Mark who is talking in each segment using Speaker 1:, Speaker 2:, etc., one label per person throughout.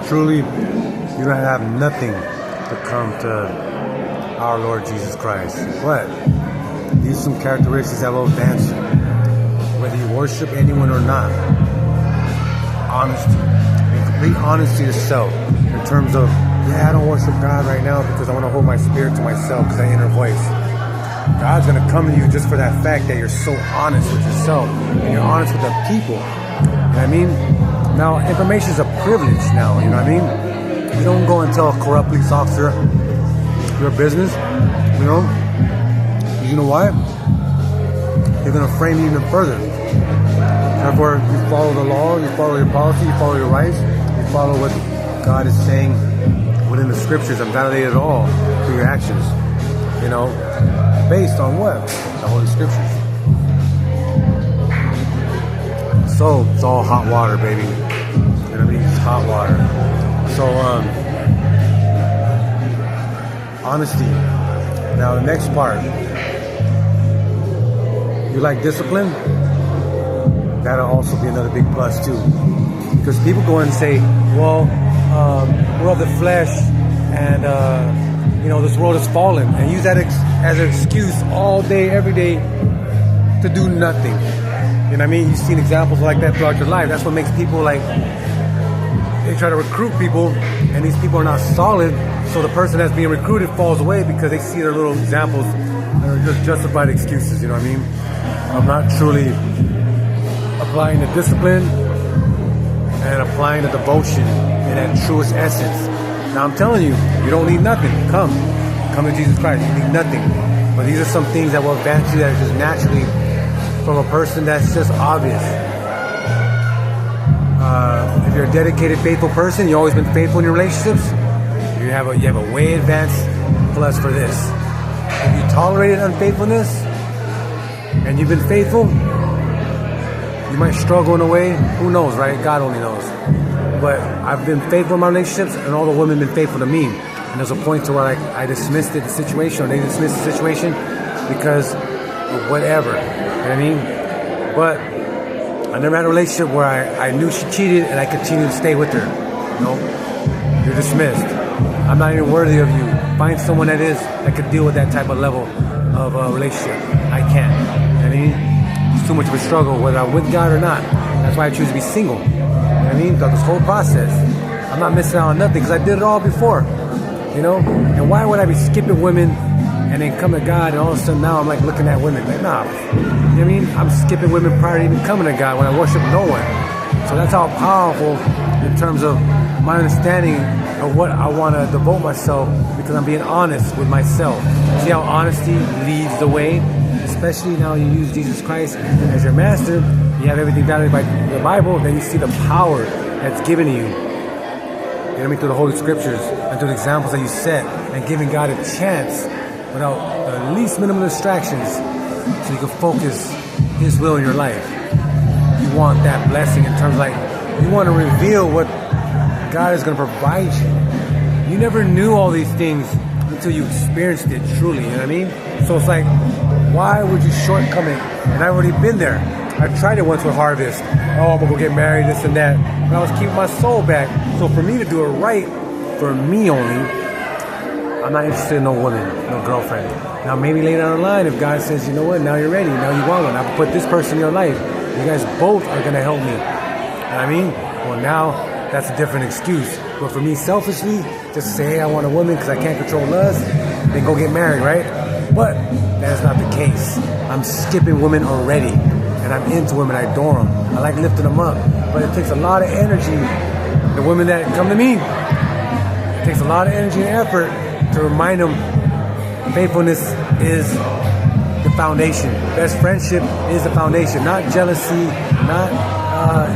Speaker 1: truly, you don't have nothing to come to our Lord Jesus Christ. But these are some characteristics that will advance you, whether you worship anyone or not. Honesty, being complete honesty to yourself in terms of, I don't worship God right now because I want to hold my spirit to myself because that inner voice. God's going to come to you just for that fact that you're so honest with yourself and you're honest with the people. You know what I mean? Now, information is a privilege now, you know what I mean? You don't go and tell a corrupt police officer your business, you know? You know why? You're going to frame you even further. Therefore, you follow the law, you follow your policy, you follow your rights, you follow what God is saying within the scriptures and validate it all through your actions. You know, based on what? The Holy Scriptures. So, it's all hot water, baby. You know what I mean? It's hot water. So, honesty. Now, the next part. You like discipline? That'll also be another big plus, too. Because people go and say, well, we're of the flesh, and, this world is fallen, and use that as an excuse all day, every day, to do nothing. You know what I mean? You've seen examples like that throughout your life. That's what makes people they try to recruit people, and these people are not solid, so the person that's being recruited falls away because they see their little examples that are just justified excuses, you know what I mean? I'm not truly applying the discipline and applying the devotion in that truest essence. Now I'm telling you, you don't need nothing. Come to Jesus Christ. You need nothing. But these are some things that will advance you that is just naturally from a person that's just obvious. If you're a dedicated, faithful person, you've always been faithful in your relationships, you have a way advanced plus for this. If you tolerated unfaithfulness and you've been faithful, you might struggle in a way. Who knows, right? God only knows. But I've been faithful in my relationships, and all the women have been faithful to me. And there's a point to where I dismissed the situation, or they dismissed the situation because of whatever. You know what I mean? But I never had a relationship where I knew she cheated and I continued to stay with her. No, you're dismissed. I'm not even worthy of you. Find someone that could deal with that type of level of relationship. I can't. You know what I mean? It's too much of a struggle, whether I'm with God or not. That's why I choose to be single. You know what I mean? Throughout this whole process. I'm not missing out on nothing because I did it all before. You know? And why would I be skipping women and then come to God and all of a sudden now I'm like looking at women? Like, nah. You know what I mean? I'm skipping women prior to even coming to God when I worship no one. So that's how powerful in terms of my understanding of what I want to devote myself, because I'm being honest with myself. See how honesty leads the way? Especially now you use Jesus Christ as your master, you have everything validated by the Bible, then you see the power that's given to you. You know what I mean? Through the Holy Scriptures and through the examples that you set, and giving God a chance without the least minimum distractions so you can focus His will in your life. You want that blessing in terms of you want to reveal what God is going to provide you. You never knew all these things until you experienced it truly, you know what I mean? So it's like, why would you shortcome it? And I've already been there. I tried it once with Harvest. Oh, I'm going to go get married, this and that. But I was keeping my soul back. So for me to do it right, for me only, I'm not interested in no woman, no girlfriend. Now maybe later down the line, if God says, you know what, now you're ready, now you want one, I can put this person in your life. You guys both are going to help me. You know what I mean? Well, now that's a different excuse. But for me, selfishly, just say, hey, I want a woman because I can't control lust, then go get married, right? But that's not the case. I'm skipping women already, and I'm into women. I adore them. I like lifting them up. But it takes a lot of energy. The women that come to me, it takes a lot of energy and effort to remind them faithfulness is the foundation. Best friendship is the foundation. Not jealousy, not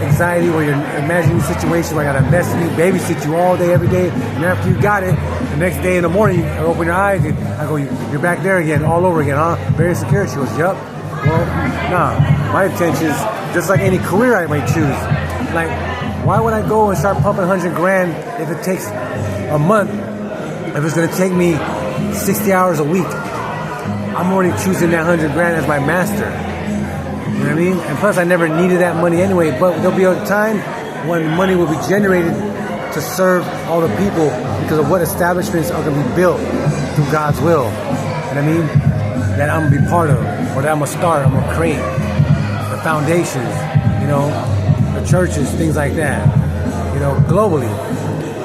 Speaker 1: anxiety where you're imagining a situation where I gotta mess with you, babysit you all day, every day, and after you got it, the next day in the morning, you open your eyes, and I go, you're back there again, all over again, huh? Very insecure. She goes, yup. Well, nah. My intentions, just like any career I might choose, like, why would I go and start pumping 100 grand if it takes a month, if it's gonna take me 60 hours a week? I'm already choosing that 100 grand as my master. You know what I mean? And plus, I never needed that money anyway. But there'll be a time when money will be generated to serve all the people because of what establishments are going to be built through God's will. And I mean, that I'm going to be part of, or that I'm going to start, I'm going to create the foundations, you know, the churches, things like that, you know, globally,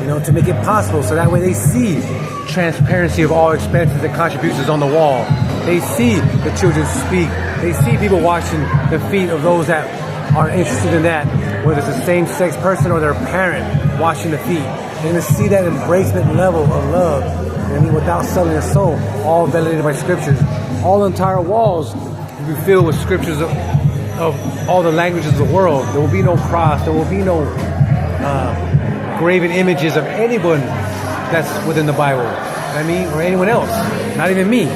Speaker 1: you know, to make it possible so that way they see transparency of all expenses and contributions on the wall. They see the children speak. They see people washing the feet of those that are interested in that, whether it's a same-sex person or their parent washing the feet. They're going to see that embracement level of love, I mean, without selling their soul, all validated by scriptures. All the entire walls will be filled with scriptures of all the languages of the world. There will be no cross. There will be no graven images of anyone that's within the Bible. I mean, or anyone else. Not even me.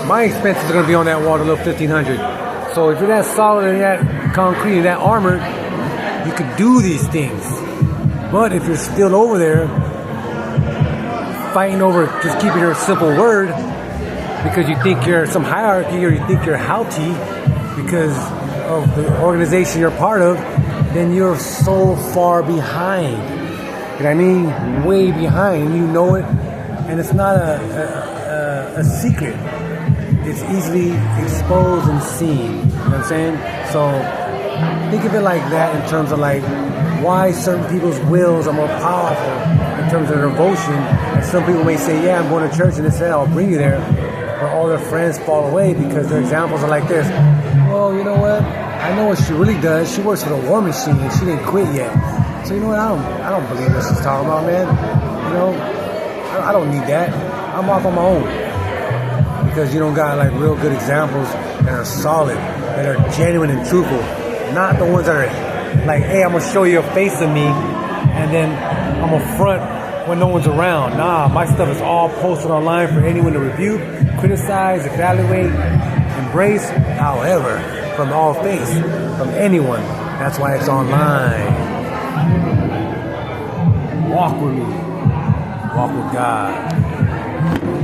Speaker 1: My expenses are going to be on that wall, the little 1500. So if you're that solid and that concrete and that armored, you could do these things. But if you're still over there fighting over just keeping your simple word because you think you're some hierarchy or you think you're haughty because of the organization you're part of, then you're so far behind. You know what I mean? Way behind. You know it. And it's not a secret. It's easily exposed and seen. You know what I'm saying? So think of it like that in terms of like why certain people's wills are more powerful in terms of their devotion. And some people may say, yeah, I'm going to church and they say, I'll bring you there. But all their friends fall away because their examples are like this. Well, you know what? I know what she really does. She works for the war machine and she didn't quit yet. So you know what? I don't believe this she's talking about, man. You know, I don't need that. I'm off on my own. Because you don't got like real good examples that are solid, that are genuine and truthful. Not the ones that are like, hey, I'm going to show you a face of me and then I'm going to front when no one's around. Nah, my stuff is all posted online for anyone to review, criticize, evaluate, embrace, however, from all face, from anyone. That's why it's online. Walk with me. Walk with God.